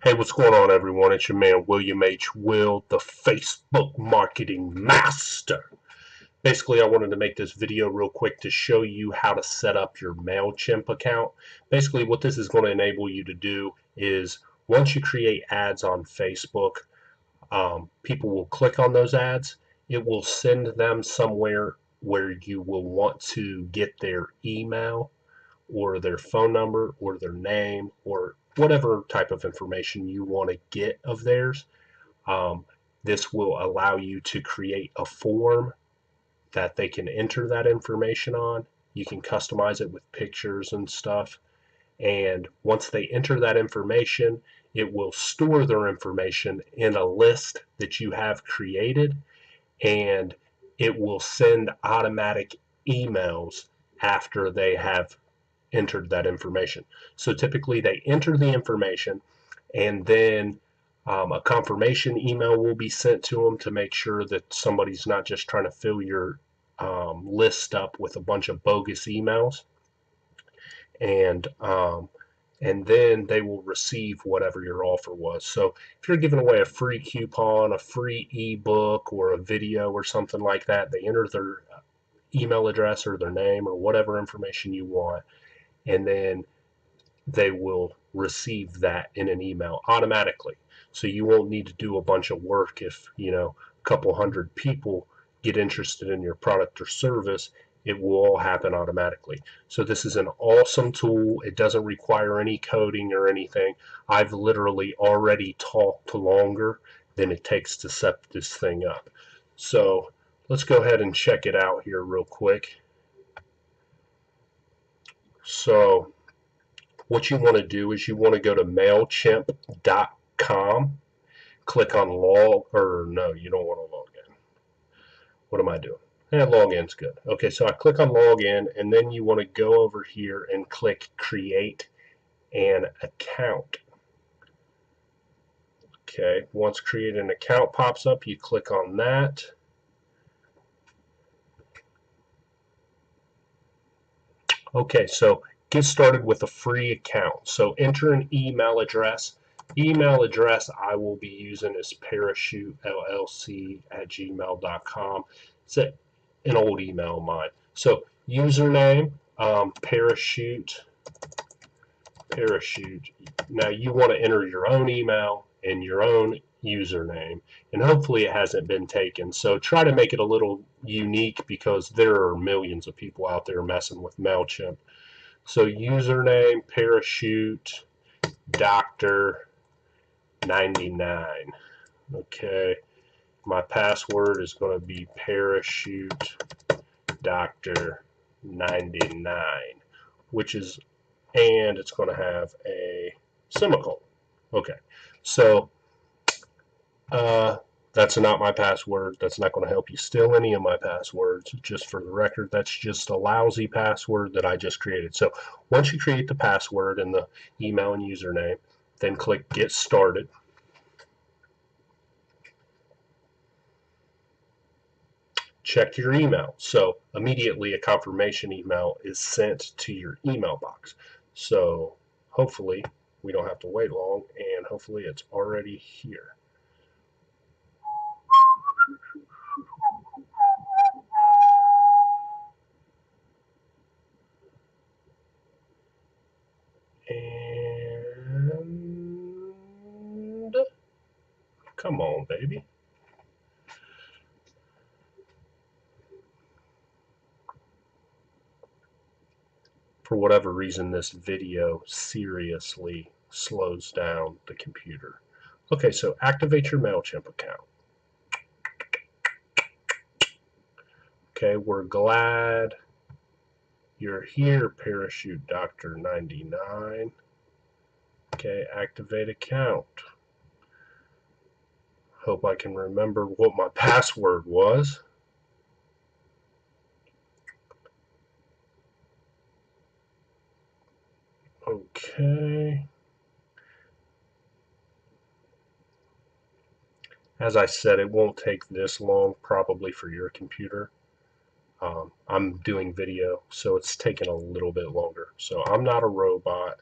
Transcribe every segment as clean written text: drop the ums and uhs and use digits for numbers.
Hey, what's going on, everyone? It's your man, William H. Will, the Facebook marketing master. Basically, I wanted to make this video real quick to show you how to set up your Mailchimp account. Basically, what this is going to enable you to do is once you create ads on Facebook, people will click on those ads. It will send them somewhere where you will want to get their email or their phone number or their name or whatever type of information you want to get of theirs. Um, this will allow you to create a form that they can enter that information on. You can customize it with pictures and stuff. And once they enter that information, it will store their information in a list that you have created, and it will send automatic emails after they have entered that information. So typically they enter the information, and then a confirmation email will be sent to them to make sure that somebody's not just trying to fill your list up with a bunch of bogus emails. And and then they will receive whatever your offer was. So if you're giving away a free coupon, a free ebook, or a video or something like that, they enter their email address or their name or whatever information you want, and then they will receive that in an email automatically. So you won't need to do a bunch of work if, a couple hundred people get interested in your product or service. It will all happen automatically. So this is an awesome tool. It doesn't require any coding or anything. I've literally already talked longer than it takes to set this thing up. So let's go ahead and check it out here real quick. So what you want to do is you want to go to Mailchimp.com, click on log, or no, you don't want to log in. What am I doing? Login's good. Okay, so I click on login, and then you want to go over here and click create an account. Okay, once create an account pops up, you click on that. Okay, so get started with a free account. So enter an email address. Email address I will be using is parachutellc@gmail.com. It's an old email of mine. So username, parachute. Now you want to enter your own email and your own username, and hopefully it hasn't been taken. So try to make it a little unique because there are millions of people out there messing with Mailchimp. So username parachute doctor 99. Okay, my password is going to be parachute doctor 99, which is, and it's going to have a semicolon. Okay, so that's not my password. That's not going to help you steal any of my passwords. Just for the record, that's just a lousy password that I just created. So once you create the password and the email and username, then click Get Started. Check your email. So immediately a confirmation email is sent to your email box. So hopefully we don't have to wait long, and hopefully it's already here. And come on, baby. For whatever reason, this video seriously slows down the computer. Okay, so activate your Mailchimp account. Okay, we're glad you're here, Parachute Doctor 99. Okay, activate account. Hope I can remember what my password was. Okay. As I said, it won't take this long probably for your computer. I'm doing video, so it's taking a little bit longer. So I'm not a robot.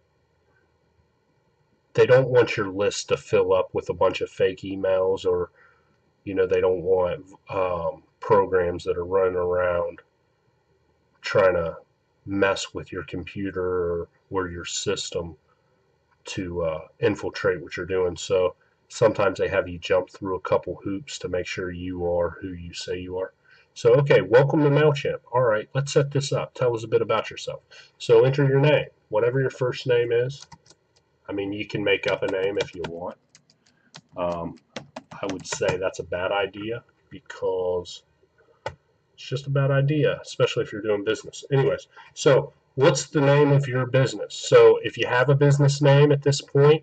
they don't want your list to fill up with a bunch of fake emails, or they don't want programs that are running around trying to mess with your computer or your system to infiltrate what you're doing. So sometimes they have you jump through a couple hoops to make sure you are who you say you are. So, okay, welcome to Mailchimp. All right, let's set this up. Tell us a bit about yourself. So enter your name, whatever your first name is. I mean, you can make up a name if you want. I would say that's a bad idea because it's just a bad idea, especially if you're doing business. Anyways, so what's the name of your business? So if you have a business name at this point,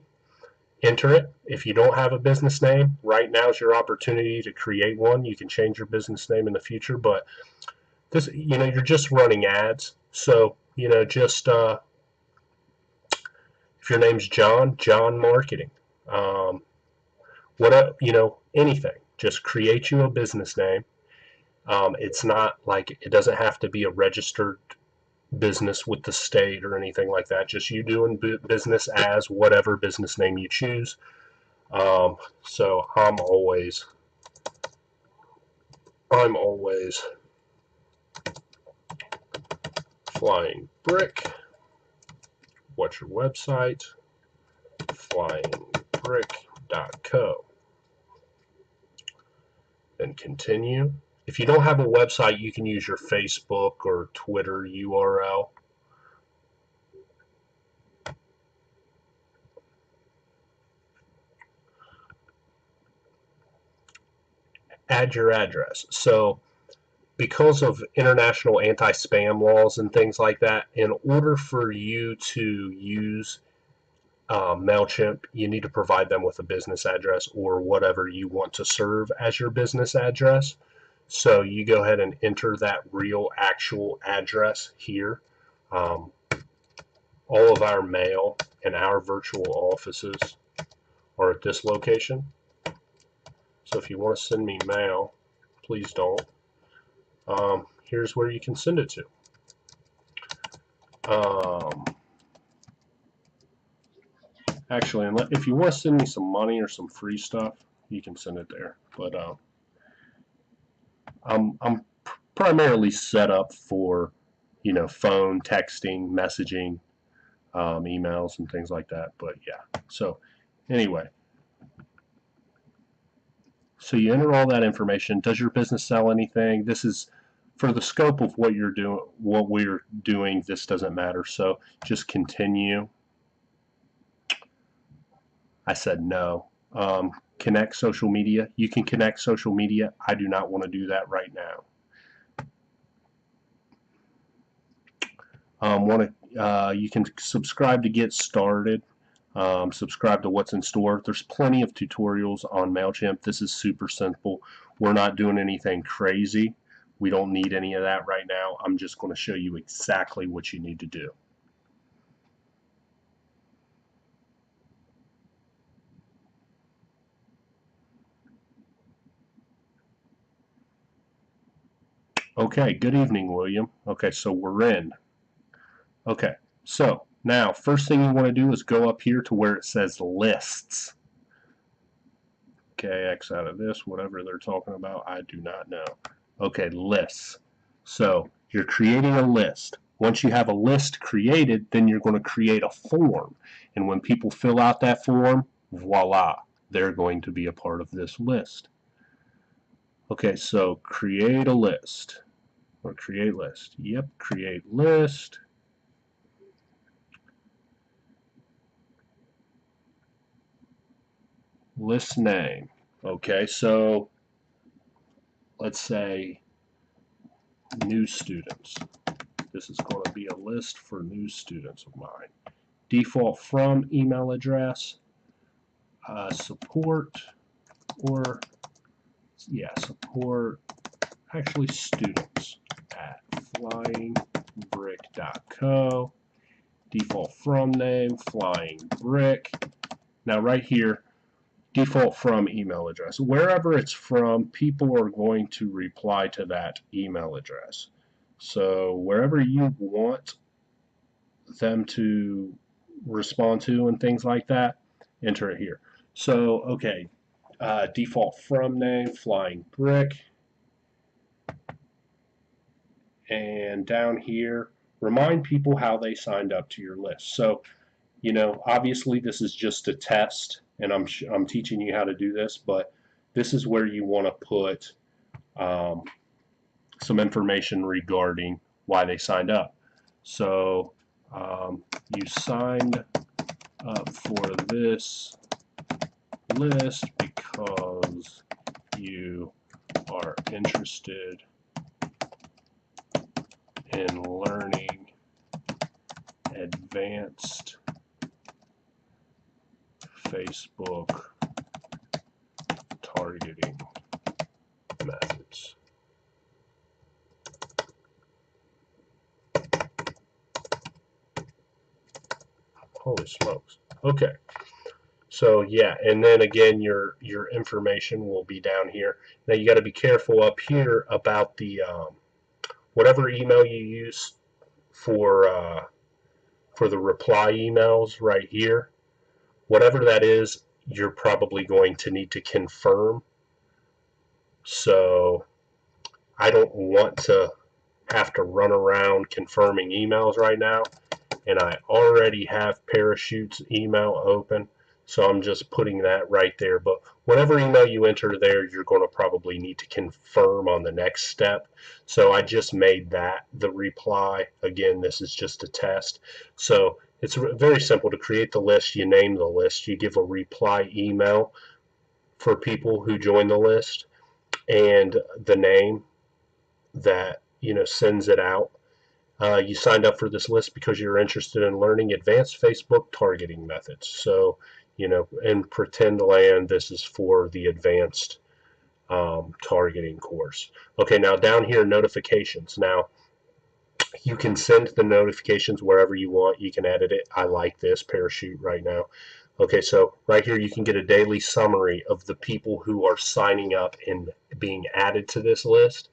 enter it. If you don't have a business name, right now is your opportunity to create one. You can change your business name in the future, but this, you're just running ads. So, just if your name's John Marketing, anything. Just create you a business name. It's not like it doesn't have to be a registered business with the state or anything like that. Just you doing business as whatever business name you choose. So I'm always Flying Brick. What's your website? flyingbrick.co. Then continue. If you don't have a website, you can use your Facebook or Twitter URL. Add your address. So because of international anti-spam laws and things like that, in order for you to use Mailchimp, you need to provide them with a business address or whatever you want to serve as your business address. So you go ahead and enter that real actual address here. All of our mail and our virtual offices are at this location. So if you want to send me mail, please don't. Here's where you can send it to. Actually, if you want to send me some money or some free stuff, you can send it there. But I'm primarily set up for, phone, texting, messaging, emails, and things like that. But yeah, so anyway. So you enter all that information. Does your business sell anything? This is for the scope of what you're doing, what we're doing. This doesn't matter. So just continue. I said no. Connect social media. You can connect social media. I do not want to do that right now. You can subscribe to get started. Subscribe to what's in store. There's plenty of tutorials on Mailchimp. This is super simple. We're not doing anything crazy. We don't need any of that right now. I'm just going to show you exactly what you need to do. Okay, good evening, William. Okay, so we're in. Okay, so now first thing you want to do is go up here to where it says lists. Okay, X out of this, whatever they're talking about, I do not know. Okay, lists. So you're creating a list. Once you have a list created, then you're going to create a form. And when people fill out that form, voila, they're going to be a part of this list. Okay, so create a list. Or create list. Yep, create list. List name. Okay, so let's say new students. This is going to be a list for new students of mine. Default from email address, support, or support, actually students at flyingbrick.co. Default from name, Flying Brick. Now right here, default from email address. Wherever it's from, people are going to reply to that email address. So wherever you want them to respond to and things like that, enter it here. So, okay, default from name, Flying Brick, and down here, remind people how they signed up to your list. So, you know, obviously this is just a test, and I'm teaching you how to do this, but this is where you want to put um, some information regarding why they signed up. So you signed up for this list because you are interested in learning advanced Facebook targeting methods. Holy smokes. Okay. So yeah, and then again, your information will be down here. Now you got to be careful up here about the whatever email you use for the reply emails right here. Whatever that is, you're probably going to need to confirm. So I don't want to have to run around confirming emails right now, and I already have Parachute's email open, so I'm just putting that right there. But whatever email you enter there, you're going to probably need to confirm on the next step. So I just made that the reply. Again, this is just a test. So it's very simple to create the list. You name the list. You give a reply email for people who join the list and the name that sends it out. You signed up for this list because you're interested in learning advanced Facebook targeting methods. So, in pretend land, this is for the advanced targeting course. Okay, now down here, notifications. Now, you can send the notifications wherever you want. You can edit it. I like this Parachute right now. Okay, so right here you can get a daily summary of the people who are signing up and being added to this list.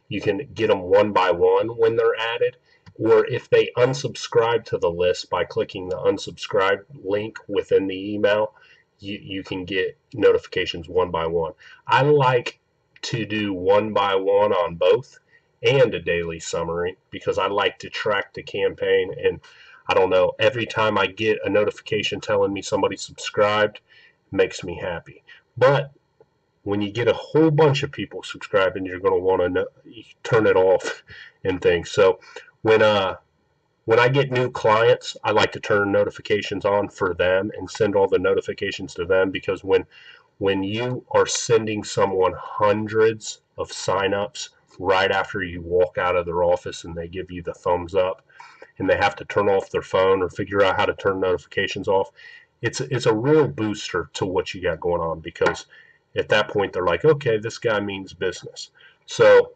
You can get them one by one when they're added, or if they unsubscribe to the list by clicking the unsubscribe link within the email, you can get notifications one by one. I like to do one by one on both and a daily summary because I like to track the campaign, and I don't know, every time I get a notification telling me somebody subscribed, it makes me happy. But when you get a whole bunch of people subscribing, you're going to want to turn it off and things. So when I get new clients, I like to turn notifications on for them and send all the notifications to them, because when you are sending someone hundreds of signups right after you walk out of their office and they give you the thumbs up and they have to turn off their phone or figure out how to turn notifications off, it's a real booster to what you got going on, because at that point they're like, okay, this guy means business. So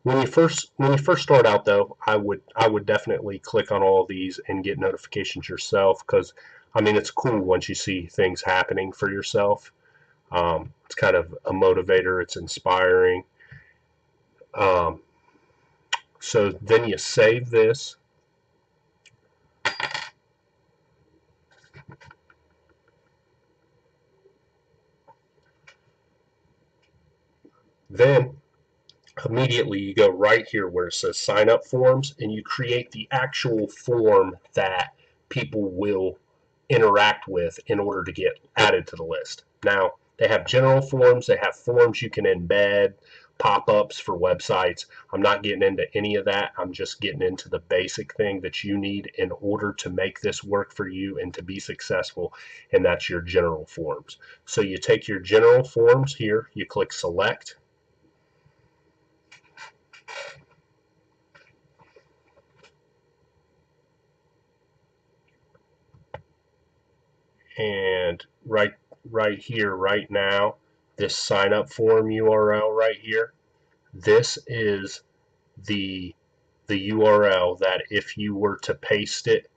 when you first start out though, I would definitely click on all of these and get notifications yourself, because I mean, it's cool once you see things happening for yourself. It's kind of a motivator. It's inspiring. Um, so then you save this. Then immediately you go right here where it says sign up forms, and you create the actual form that people will interact with in order to get added to the list. Now, they have general forms, they have forms you can embed, pop-ups for websites. I'm not getting into any of that. I'm just getting into the basic thing that you need in order to make this work for you and to be successful, and that's your general forms. So you take your general forms here, you click select, and right here, right now, this sign up form URL right here, this is the URL that if you were to paste it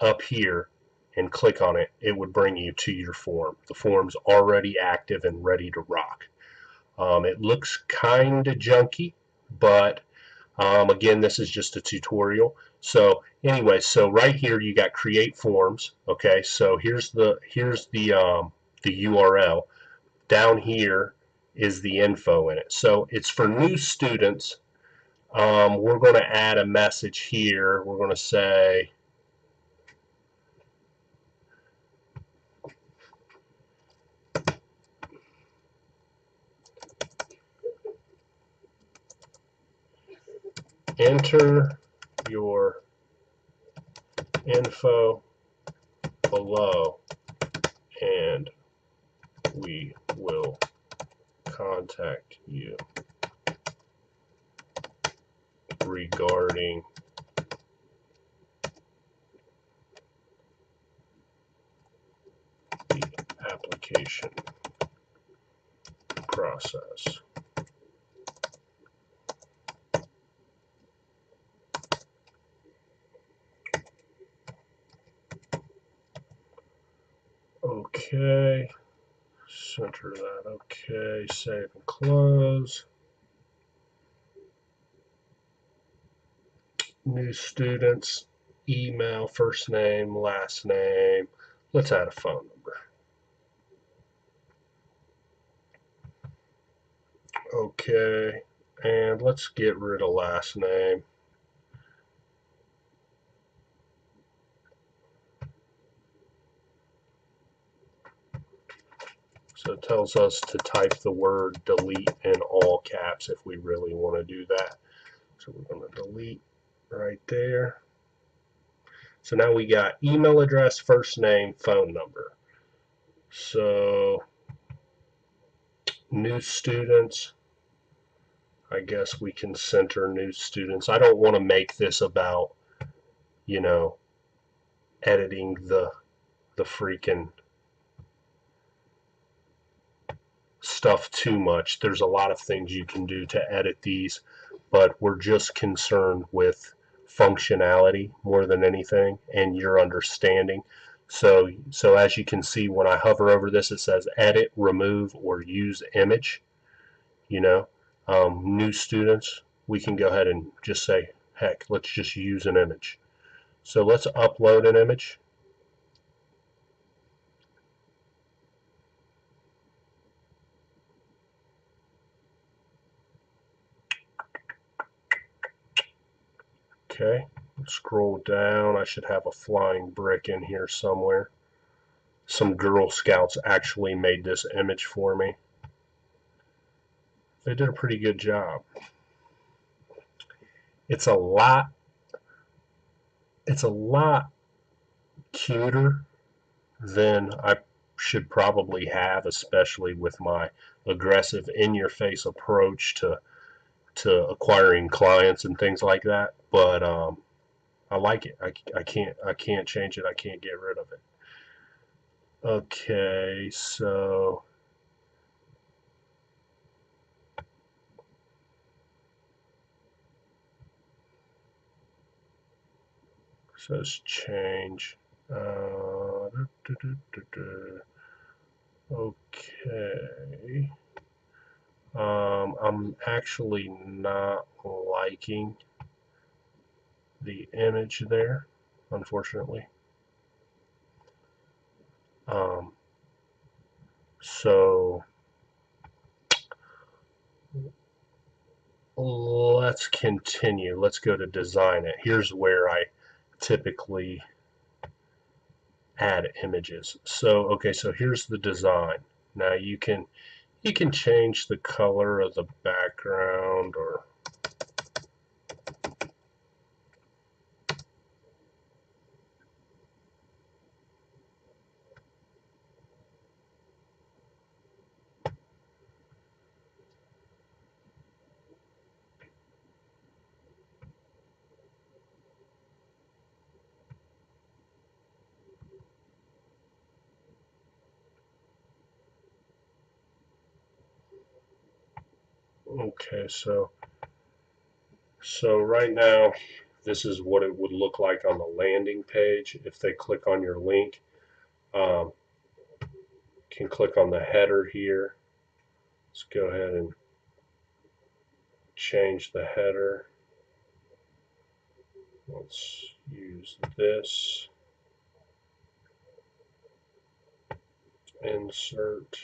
up here and click on it, it would bring you to your form. The form's already active and ready to rock. It looks kind of junky, but again, this is just a tutorial. So anyway, so right here you got create forms. Okay, so here's the URL. Down here is the info in it. So it's for new students. We're going to add a message here. We're going to say, enter your info below and we will contact you regarding the application process. Okay, center that. Okay, save and close. New students, email, first name, last name. Let's add a phone number. Okay, and let's get rid of last name. So it tells us to type the word delete in all caps if we really want to do that. So we're going to delete right there. So now we got email address, first name, phone number. So new students, I guess we can center new students. I don't want to make this about, you know, editing the freaking stuff too much. There's a lot of things you can do to edit these, but we're just concerned with functionality more than anything and your understanding. So as you can see, when I hover over this, it says edit, remove, or use image. You know, new students, we can go ahead and just say, heck, let's just use an image. So let's upload an image. Okay, scroll down. I should have a flying brick in here somewhere. Some Girl Scouts actually made this image for me. They did a pretty good job. It's a lot cuter than I should probably have, especially with my aggressive in-your-face approach to acquiring clients and things like that. But I like it. I can't change it. I can't get rid of it. Okay, so says change. Okay. I'm actually not liking the image there, unfortunately. Um, so let's continue. Let's go to design it. Here's where I typically add images. So okay, so here's the design. Now you can change the color of the background or okay, so right now this is what it would look like on the landing page if they click on your link. Um, can click on the header here. Let's go ahead and change the header. Let's use this. Insert.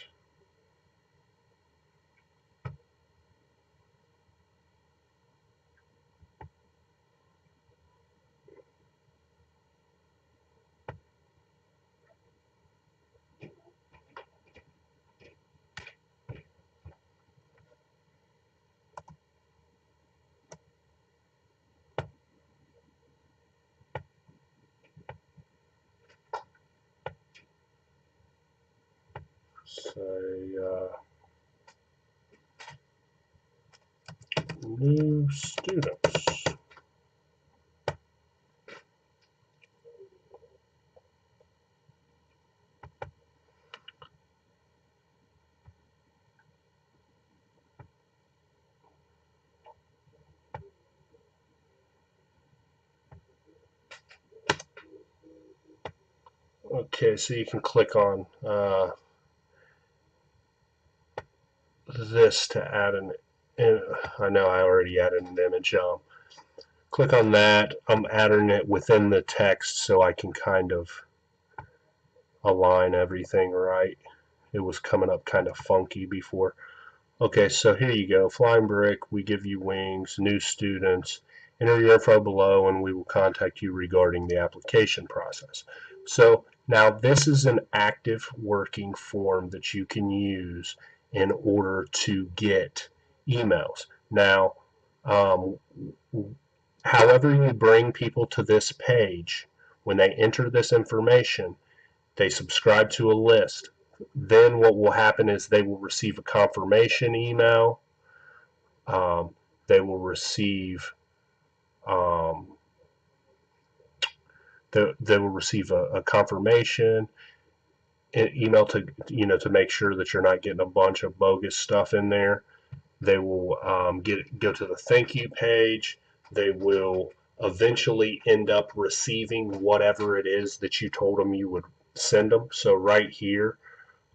Say new students. Okay, so you can click on this to add an. I know I already added an image. Click on that. I'm adding it within the text so I can kind of align everything right. It was coming up kind of funky before. Okay, so here you go. Flying Brick, we give you wings, new students. Enter your info below and we will contact you regarding the application process. So now this is an active working form that you can use in order to get emails. Now, um, however you bring people to this page, when they enter this information, they subscribe to a list. Then what will happen is they will receive a confirmation email. Um, they will receive um, they will receive a confirmation email to make sure that you're not getting a bunch of bogus stuff in there. They will go to the thank you page. They will eventually end up receiving whatever it is that you told them you would send them. So right here,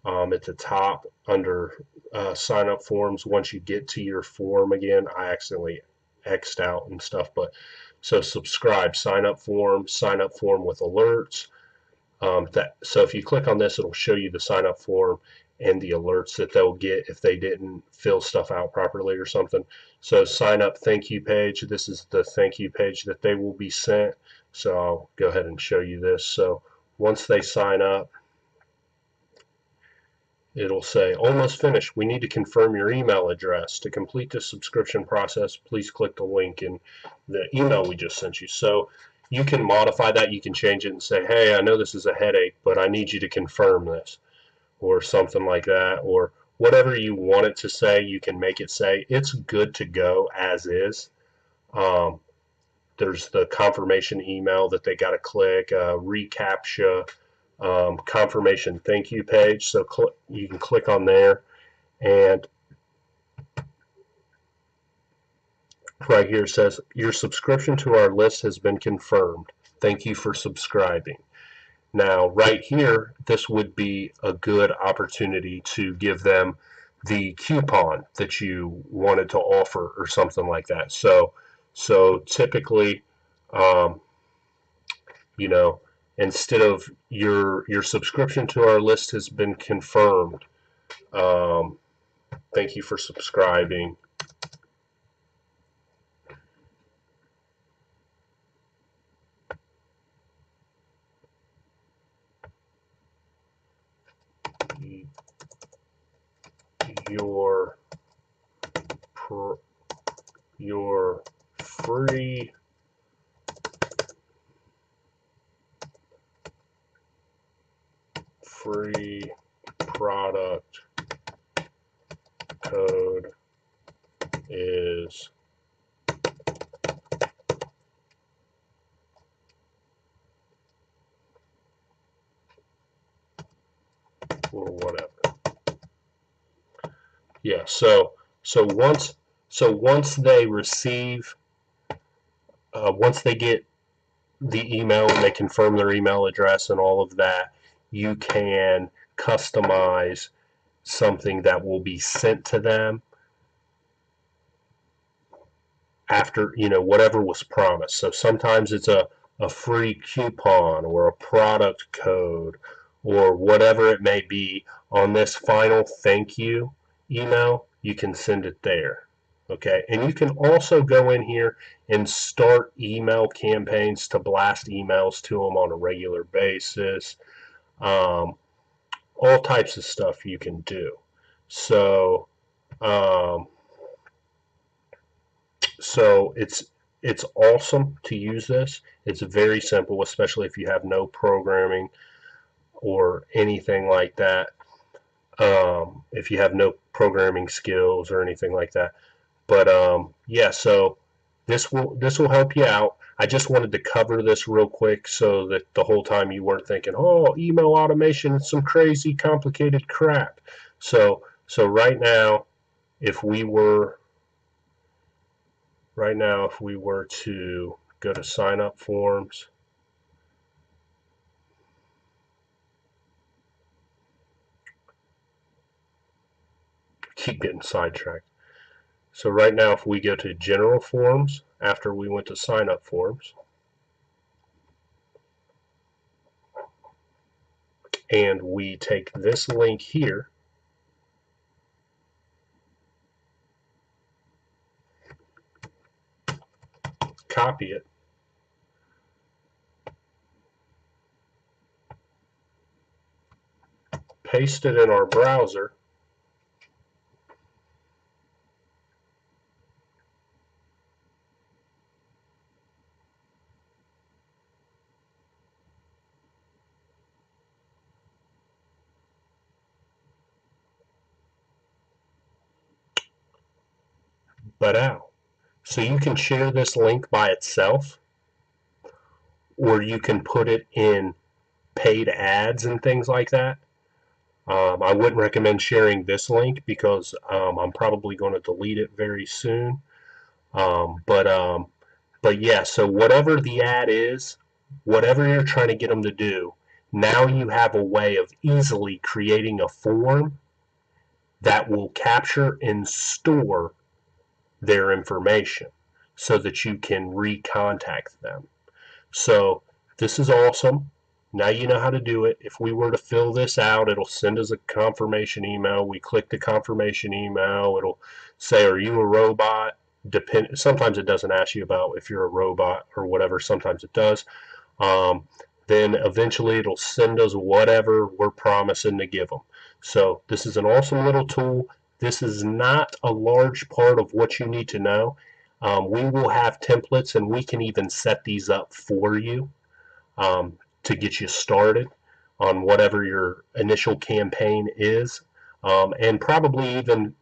at the top under sign up forms, once you get to your form again, I accidentally X'd out and stuff, but so subscribe, sign up form with alerts. So if you click on this, it'll show you the sign up form and the alerts that they'll get if they didn't fill stuff out properly or something. So sign up thank you page. This is the thank you page that they will be sent. So I'll go ahead and show you this. So once they sign up, it'll say almost finished. We need to confirm your email address. To complete the subscription process, please click the link in the email we just sent you. So you can modify that. You can change it and say, hey, I know this is a headache, but I need you to confirm this, or something like that, or whatever you want it to say, you can make it say. It's good to go as is. Um, there's the confirmation email that they got to click, reCAPTCHA, confirmation thank you page. So you can click on there, and right here it says your subscription to our list has been confirmed. Thank you for subscribing. Now right here, this would be a good opportunity to give them the coupon that you wanted to offer or something like that. So typically, um, you know, instead of your subscription to our list has been confirmed, um, thank you for subscribing. Your your free product code is or whatever. Yeah, so once they receive once they get the email and they confirm their email address and all of that, you can customize something that will be sent to them after, whatever was promised. So sometimes it's a free coupon or a product code or whatever it may be. On this final thank you email, you can send it there. Okay, and you can also go in here and start email campaigns to blast emails to them on a regular basis. All types of stuff you can do. So, um, so it's awesome to use this. It's very simple, especially if you have no programming or anything like that. If you have no programming skills or anything like that. But yeah, so this will help you out. I just wanted to cover this real quick so that the whole time you weren't thinking, oh, email automation is some crazy complicated crap. So if we were if we were to go to sign up forms, keep getting sidetracked. So right now, if we go to general forms after we went to sign up forms, and we take this link here, copy it, paste it in our browser, but out. So you can share this link by itself, or you can put it in paid ads and things like that. I wouldn't recommend sharing this link because I'm probably going to delete it very soon. But yeah, so whatever the ad is, whatever you're trying to get them to do, now you have a way of easily creating a form that will capture and store their information so that you can recontact them. So this is awesome. Now you know how to do it. If we were to fill this out, it'll send us a confirmation email. We click the confirmation email. It'll say, are you a robot? Sometimes it doesn't ask you about if you're a robot or whatever. Sometimes it does. Then eventually it'll send us whatever we're promising to give them. So this is an awesome little tool. This is not a large part of what you need to know. We will have templates and we can even set these up for you to get you started on whatever your initial campaign is, and probably even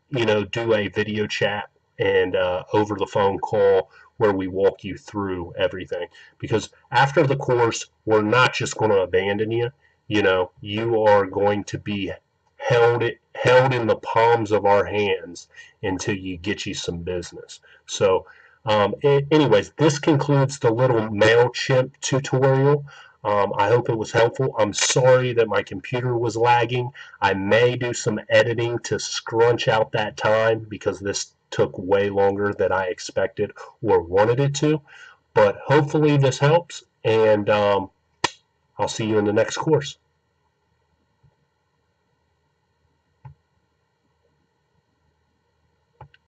do a video chat and over the phone call where we walk you through everything. Because after the course, we're not just going to abandon you. You are going to be held in the palms of our hands until you get you some business. So anyways, this concludes the little Mailchimp tutorial. I hope it was helpful. I'm sorry that my computer was lagging. I may do some editing to scrunch out that time because this took way longer than I expected or wanted it to. But hopefully this helps, and I'll see you in the next course.